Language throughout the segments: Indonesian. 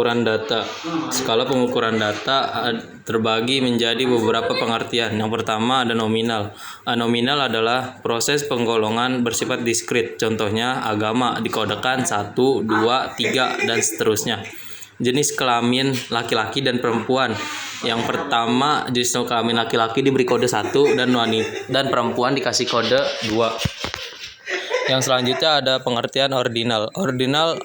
pengukuran data. Skala pengukuran data terbagi menjadi beberapa pengertian. Yang pertama ada nominal. Nominal adalah proses penggolongan bersifat diskrit. Contohnya agama dikodekan 1, 2, 3 dan seterusnya. Jenis kelamin laki-laki dan perempuan. Yang pertama, jenis kelamin laki-laki diberi kode 1 dan perempuan dikasih kode 2. Yang selanjutnya ada pengertian ordinal. Ordinal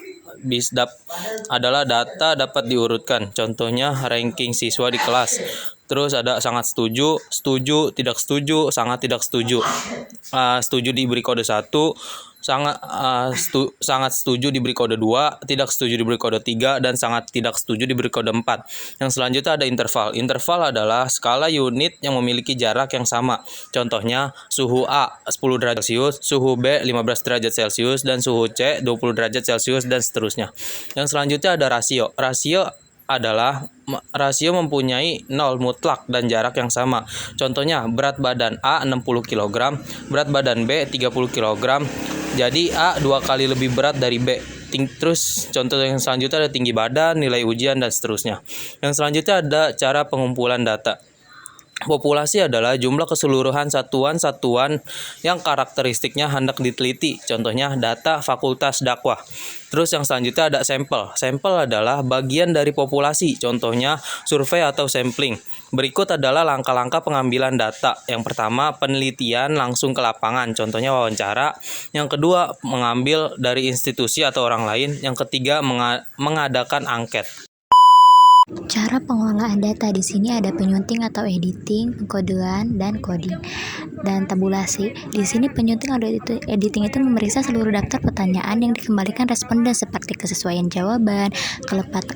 adalah data dapat diurutkan. Contohnya ranking siswa di kelas. Terus ada sangat setuju, setuju, tidak setuju, sangat tidak setuju. Setuju diberi kode 1, sangat setuju diberi kode 2, tidak setuju diberi kode 3, dan sangat tidak setuju diberi kode 4. Yang selanjutnya ada interval. Interval adalah skala unit yang memiliki jarak yang sama. Contohnya suhu A 10 derajat Celcius, suhu B 15 derajat Celcius, dan suhu C 20 derajat Celcius, dan seterusnya. Yang selanjutnya ada rasio. Rasio mempunyai 0 mutlak dan jarak yang sama. Contohnya berat badan A 60 kg, berat badan B 30 kg. Jadi A 2 kali lebih berat dari B. Terus contoh yang selanjutnya ada tinggi badan, nilai ujian, dan seterusnya. Yang selanjutnya ada cara pengumpulan data. Populasi adalah jumlah keseluruhan satuan-satuan yang karakteristiknya hendak diteliti. Contohnya data fakultas dakwah. Terus yang selanjutnya ada sampel. Sampel adalah bagian dari populasi. Contohnya survei atau sampling. Berikut adalah langkah-langkah pengambilan data. Yang pertama, penelitian langsung ke lapangan. Contohnya wawancara. Yang kedua, mengambil dari institusi atau orang lain. Yang ketiga, mengadakan angket. Cara pengolahan data di sini ada penyunting atau editing, pengkodean, dan coding, dan tabulasi. Di sini penyunting atau editing itu memeriksa seluruh daftar pertanyaan yang dikembalikan responden seperti kesesuaian jawaban,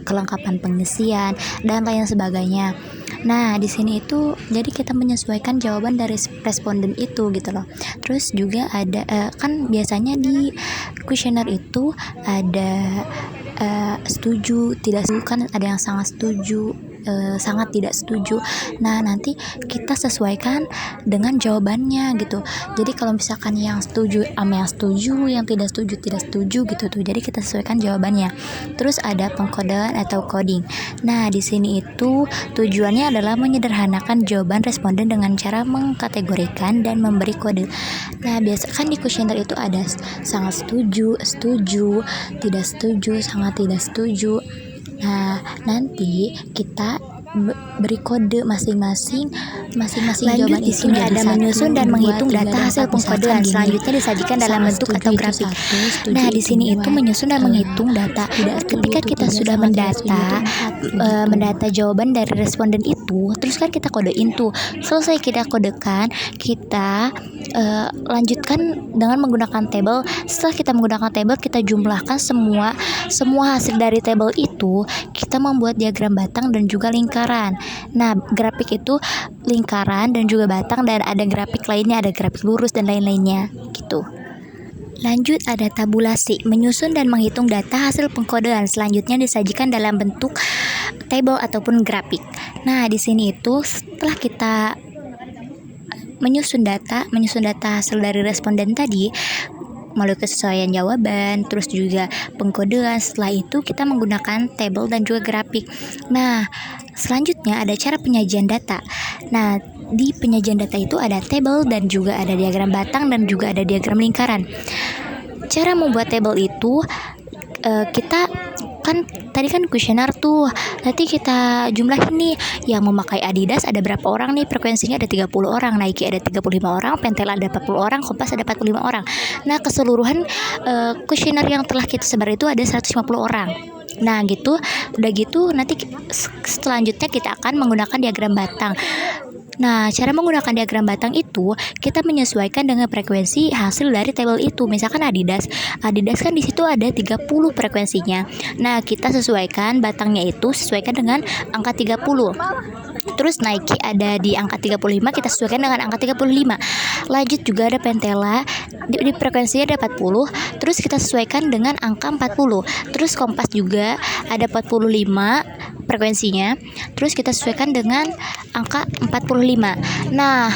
kelengkapan pengisian, dan lain sebagainya. Nah, di sini itu jadi kita menyesuaikan jawaban dari responden itu gitu loh. Terus juga ada kan biasanya di kuesioner itu ada setuju, tidak setuju, kan ada yang sangat setuju, sangat tidak setuju. Nah, nanti kita sesuaikan dengan jawabannya gitu. Jadi kalau misalkan yang setuju sama yang setuju, yang tidak setuju gitu tuh. Jadi kita sesuaikan jawabannya. Terus ada pengkodean atau coding. Nah, di sini itu tujuannya adalah menyederhanakan jawaban responden dengan cara mengkategorikan dan memberi kode. Nah, biasa kan di kuesioner itu ada sangat setuju, setuju, tidak setuju, sangat tidak setuju. Nah, nanti kita beri kode masing-masing jawaban di sini ada menyusun dan menghitung data hasil pengkodean. Selanjutnya disajikan dalam bentuk atau grafik. Nah, di sini itu menyusun dan menghitung data. Ketika kita sudah mendata jawaban dari responden itu, terus kan kita kodein tuh. Selesai kita kodekan, kita lanjutkan dengan menggunakan table. Setelah kita menggunakan table, kita jumlahkan semua hasil dari table itu. Kita membuat diagram batang dan juga lingkaran. Nah, grafik itu lingkaran dan juga batang, dan ada grafik lainnya, ada grafik lurus dan lain-lainnya gitu. Lanjut ada tabulasi, menyusun dan menghitung data hasil pengkodean. Selanjutnya disajikan dalam bentuk table ataupun grafik. Nah, di sini itu setelah kita menyusun data hasil dari responden tadi melalui kesesuaian jawaban, terus juga pengkodean. Setelah itu kita menggunakan table dan juga grafik. Nah, selanjutnya ada cara penyajian data. Nah, di penyajian data itu ada table dan juga ada diagram batang dan juga ada diagram lingkaran. Cara membuat table itu kita kan tadi kan kuesioner tuh, nanti kita jumlahin nih yang memakai Adidas ada berapa orang nih, frekuensinya ada 30 orang, Nike ada 35 orang, Pentel ada 40 orang, Kompas ada 45 orang. Nah, keseluruhan kuesioner yang telah kita sebar itu ada 150 orang. Nah, gitu, udah gitu nanti selanjutnya kita akan menggunakan diagram batang. Nah, cara menggunakan diagram batang itu kita menyesuaikan dengan frekuensi hasil dari tabel itu. Misalkan Adidas kan di situ ada 30 frekuensinya. Nah, kita sesuaikan batangnya itu sesuaikan dengan angka 30. Terus Nike ada di angka 35, kita sesuaikan dengan angka 35. Lanjut juga ada Pentela di frekuensinya ada 40, terus kita sesuaikan dengan angka 40. Terus Kompas juga ada 45 frekuensinya, terus kita sesuaikan dengan angka 45. Nah,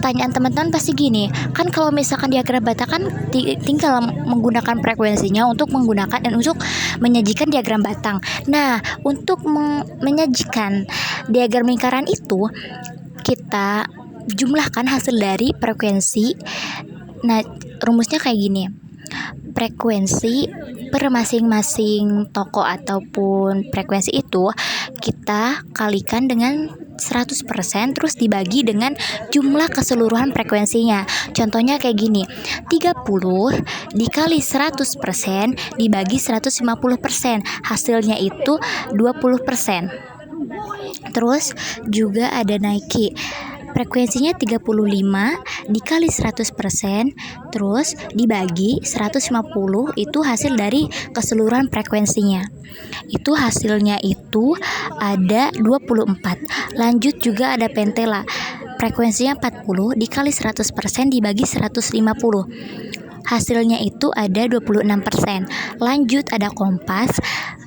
pertanyaan teman-teman pasti gini, kan kalau misalkan diagram bata kan tinggal menggunakan frekuensinya untuk menggunakan dan untuk menyajikan diagram batang. Nah, untuk menyajikan diagram lingkaran itu kita jumlahkan hasil dari frekuensi. Nah, rumusnya kayak gini. Frekuensi per masing-masing toko ataupun frekuensi itu kita kalikan dengan 100% terus dibagi dengan jumlah keseluruhan frekuensinya. Contohnya kayak gini, 30 dikali 100% dibagi 150%, hasilnya itu 20%. Terus juga ada Nike, frekuensinya 35 dikali 100% terus dibagi 150, itu hasil dari keseluruhan frekuensinya. Itu hasilnya itu ada 24. Lanjut juga ada Pentela, frekuensinya 40 dikali 100% dibagi 150. Hasilnya itu ada 26%. Lanjut ada Kompas,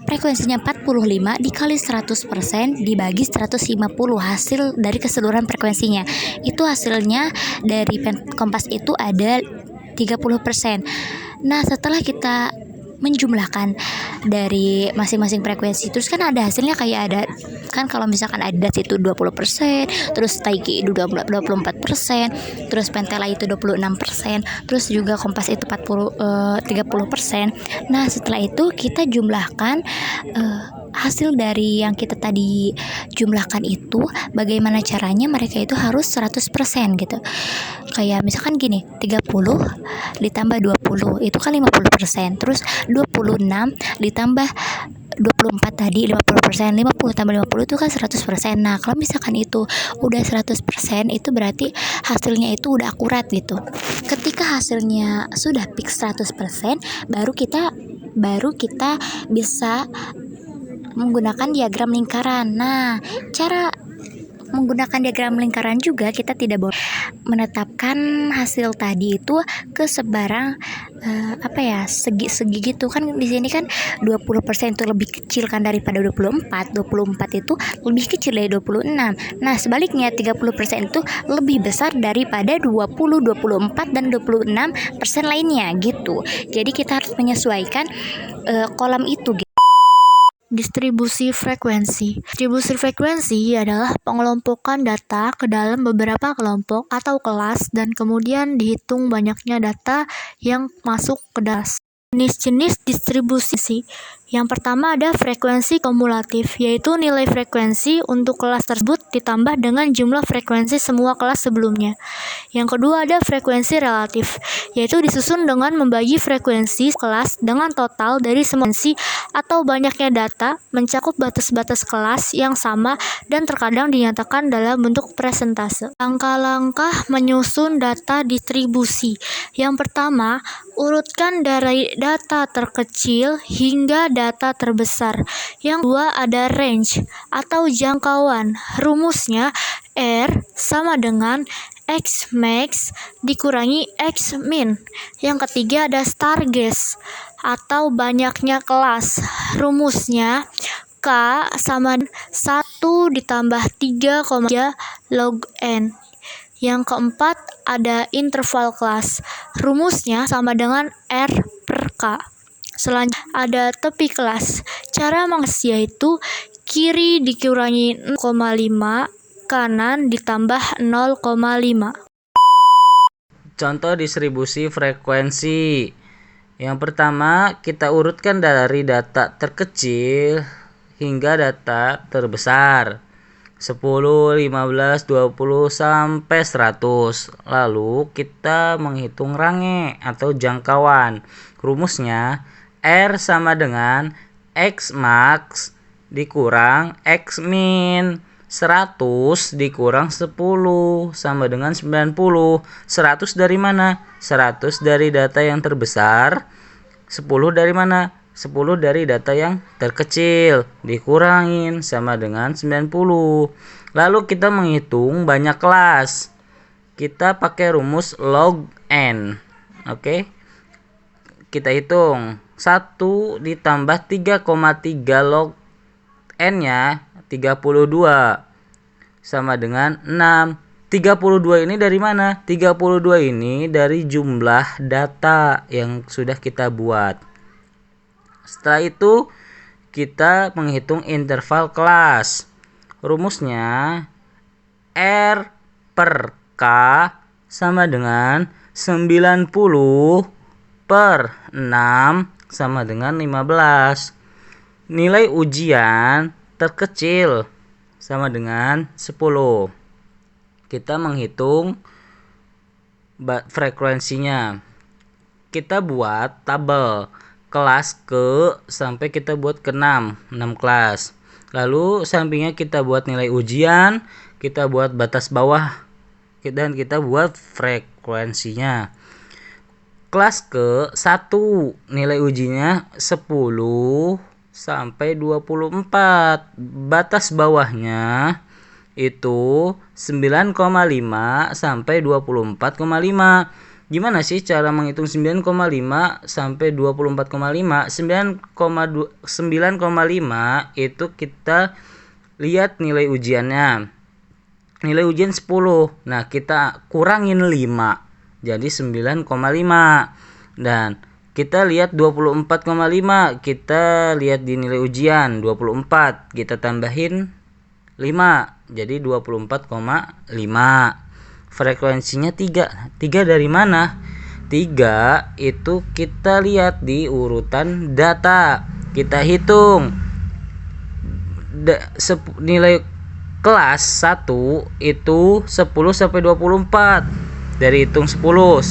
frekuensinya 45 dikali 100% dibagi 150, hasil dari keseluruhan frekuensinya. Itu hasilnya dari Kompas itu ada 30%. Nah, setelah kita menjumlahkan dari masing-masing frekuensi, terus kan ada hasilnya kayak ada kan, kalau misalkan Adidas itu 20%, terus Nike itu 24%, terus Pentela itu 26%, terus juga Kompas itu 30%. Nah, setelah itu kita jumlahkan hasil dari yang kita tadi jumlahkan itu, bagaimana caranya mereka itu harus 100% gitu. Kayak misalkan gini, 30 ditambah 20 itu kan 50%, terus 26 ditambah 24 tadi 50%, 50 tambah 50 itu kan 100%. Nah, kalau misalkan itu udah 100%, itu berarti hasilnya itu udah akurat gitu. Ketika hasilnya sudah fix 100%, baru kita bisa menggunakan diagram lingkaran. Nah, cara menggunakan diagram lingkaran juga kita tidak boleh menetapkan hasil tadi itu ke sebarang segi-segi gitu kan. Di sini kan 20% itu lebih kecil kan daripada 24 itu lebih kecil dari 26. Nah, sebaliknya 30% itu lebih besar daripada 20, 24 dan 26% lainnya gitu. Jadi kita harus menyesuaikan kolom itu gitu. Distribusi frekuensi. Distribusi frekuensi adalah pengelompokan data ke dalam beberapa kelompok atau kelas dan kemudian dihitung banyaknya data yang masuk ke kelas. Jenis-jenis distribusi. Yang pertama ada frekuensi kumulatif, yaitu nilai frekuensi untuk kelas tersebut ditambah dengan jumlah frekuensi semua kelas sebelumnya. Yang kedua ada frekuensi relatif, yaitu disusun dengan membagi frekuensi kelas dengan total dari semua frekuensi atau banyaknya data mencakup batas-batas kelas yang sama dan terkadang dinyatakan dalam bentuk persentase. Langkah-langkah menyusun data distribusi. Yang pertama, urutkan dari data terkecil hingga data terbesar. Yang kedua ada range atau jangkauan. Rumusnya R sama dengan X max dikurangi X min. Yang ketiga ada star guess atau banyaknya kelas. Rumusnya K sama 1 ditambah 3,3 log N. Yang keempat ada interval kelas. Rumusnya sama dengan R per K. Selanjutnya ada tepi kelas. Cara mengemas yaitu kiri dikurangi 0,5, kanan ditambah 0,5. Contoh distribusi frekuensi. Yang pertama, kita urutkan dari data terkecil hingga data terbesar. 10, 15, 20 sampai 100. Lalu kita menghitung range atau jangkauan. Rumusnya R sama dengan X max dikurang X min. 100 dikurang 10 sama dengan 90. 100 dari mana? 100 dari data yang terbesar. 10 dari mana? 10 dari data yang terkecil dikurangin sama dengan 90. Lalu kita menghitung banyak kelas. Kita pakai rumus log N. Oke. Kita hitung 1 ditambah 3,3 log N nya 32 sama dengan 6 32 ini dari mana? 32 ini dari jumlah data yang sudah kita buat. Setelah itu kita menghitung interval kelas. Rumusnya R per K sama dengan 90 per 6 sama dengan 15. Nilai ujian terkecil sama dengan 10. Kita menghitung frekuensinya. Kita buat tabel kelas ke sampai kita buat ke 6 kelas. Lalu sampingnya kita buat nilai ujian, kita buat batas bawah, dan kita buat frekuensinya. Kelas ke 1 nilai ujinya 10 sampai 24. Batas bawahnya itu 9,5 sampai 24,5. Gimana sih cara menghitung 9,5 sampai 24,5? 9,5 itu kita lihat nilai ujiannya. Nilai ujian 10. Nah, kita kurangin 5. Jadi 9,5. Dan kita lihat 24,5. Kita lihat di nilai ujian 24. Kita tambahin 5. Jadi 24,5. Frekuensinya 3. 3 dari mana? 3 itu kita lihat di urutan data. Kita hitung nilai kelas 1 itu 10 sampai 24. Dari hitung 10,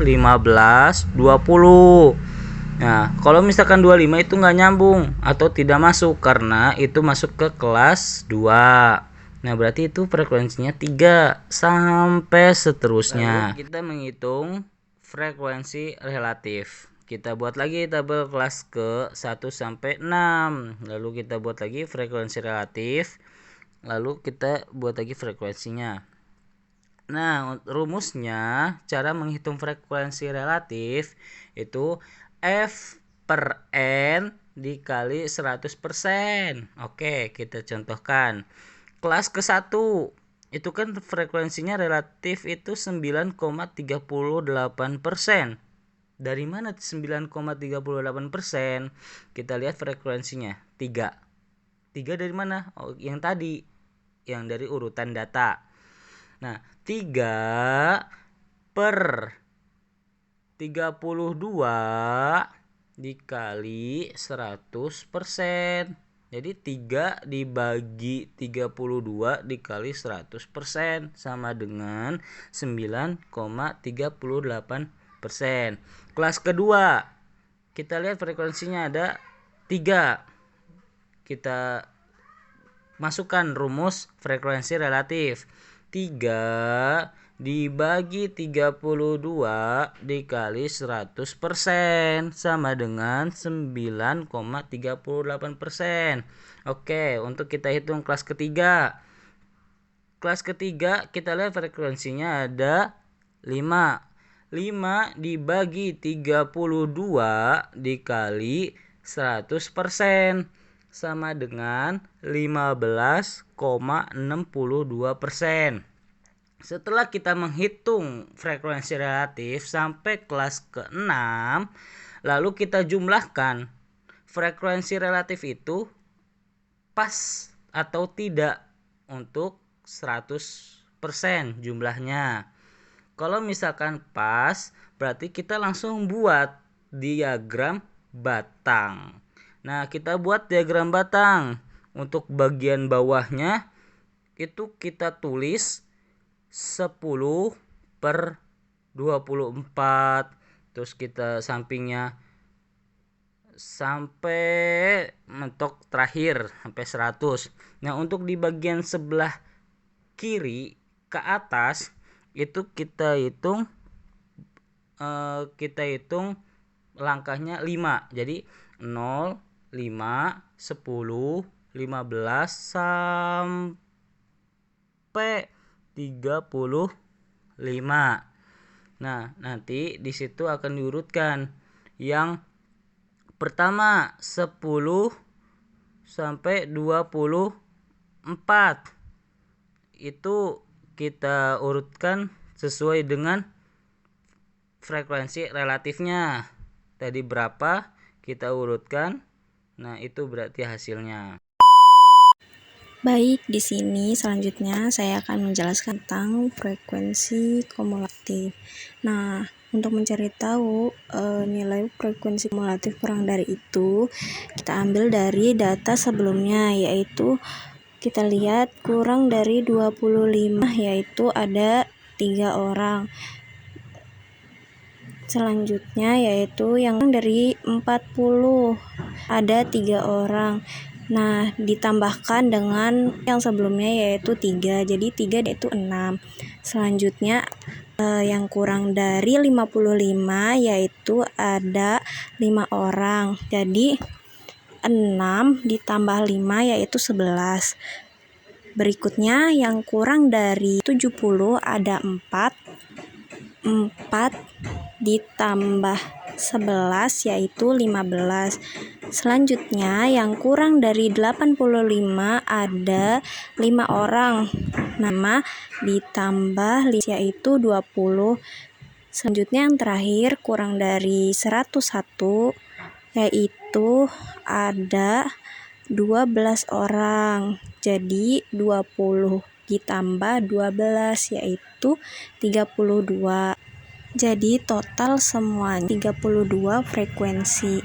15, 20. Nah, kalau misalkan 25 itu nggak nyambung atau tidak masuk karena itu masuk ke kelas 2. Nah, berarti itu frekuensinya 3 sampai seterusnya. Lalu kita menghitung frekuensi relatif. Kita buat lagi tabel kelas ke 1 sampai 6. Lalu kita buat lagi frekuensi relatif. Lalu kita buat lagi frekuensinya. Nah, rumusnya cara menghitung frekuensi relatif itu F per N dikali 100%. Oke, kita contohkan. Kelas ke-1 itu kan frekuensinya relatif itu 9,38%. Dari mana 9,38%? Kita lihat frekuensinya 3. 3 dari mana? Oh, yang tadi. Yang dari urutan data. Nah, 3 per 32 dikali 100%. Jadi 3 dibagi 32 dikali 100% sama dengan 9,38%. Kelas kedua, kita lihat frekuensinya ada 3. Kita masukkan rumus frekuensi relatif. 3 dibagi 32 dikali 100% sama dengan 9,38%. Oke, untuk kita hitung kelas ketiga. Kelas ketiga kita lihat frekuensinya ada 5. 5 dibagi 32 dikali 100% sama dengan 15,62%. Setelah kita menghitung frekuensi relatif sampai kelas ke-6, lalu kita jumlahkan frekuensi relatif itu pas atau tidak untuk 100% jumlahnya. Kalau misalkan pas, berarti kita langsung buat diagram batang. Nah, kita buat diagram batang. Untuk bagian bawahnya itu kita tulis 10 per 24. Terus kita sampingnya sampai mentok terakhir sampai 100. Nah, untuk di bagian sebelah kiri ke atas itu kita hitung langkahnya 5. Jadi 0, 5, 10, 15 sampai 35. Nah, nanti di situ akan diurutkan. Yang pertama 10 sampai 24. Itu kita urutkan sesuai dengan frekuensi relatifnya. Tadi berapa kita urutkan. Nah, itu berarti hasilnya. Baik, di sini selanjutnya saya akan menjelaskan tentang frekuensi kumulatif. Nah, untuk mencari tahu nilai frekuensi kumulatif kurang dari itu, kita ambil dari data sebelumnya, yaitu kita lihat kurang dari 25, yaitu ada 3 orang. Selanjutnya yaitu yang dari 40, ada 3 orang. Nah, ditambahkan dengan yang sebelumnya yaitu 3, jadi 3 yaitu 6. Selanjutnya yang kurang dari 55 yaitu ada 5 orang, jadi 6 ditambah 5 yaitu 11. Berikutnya yang kurang dari 70 ada 4 ditambah 11 yaitu 15. Selanjutnya yang kurang dari 85 ada 5 orang. Nama ditambah yaitu 20. Selanjutnya yang terakhir kurang dari 101 yaitu ada 12 orang. Jadi 20 ditambah 12 yaitu 32. Jadi total semuanya 32 frekuensi.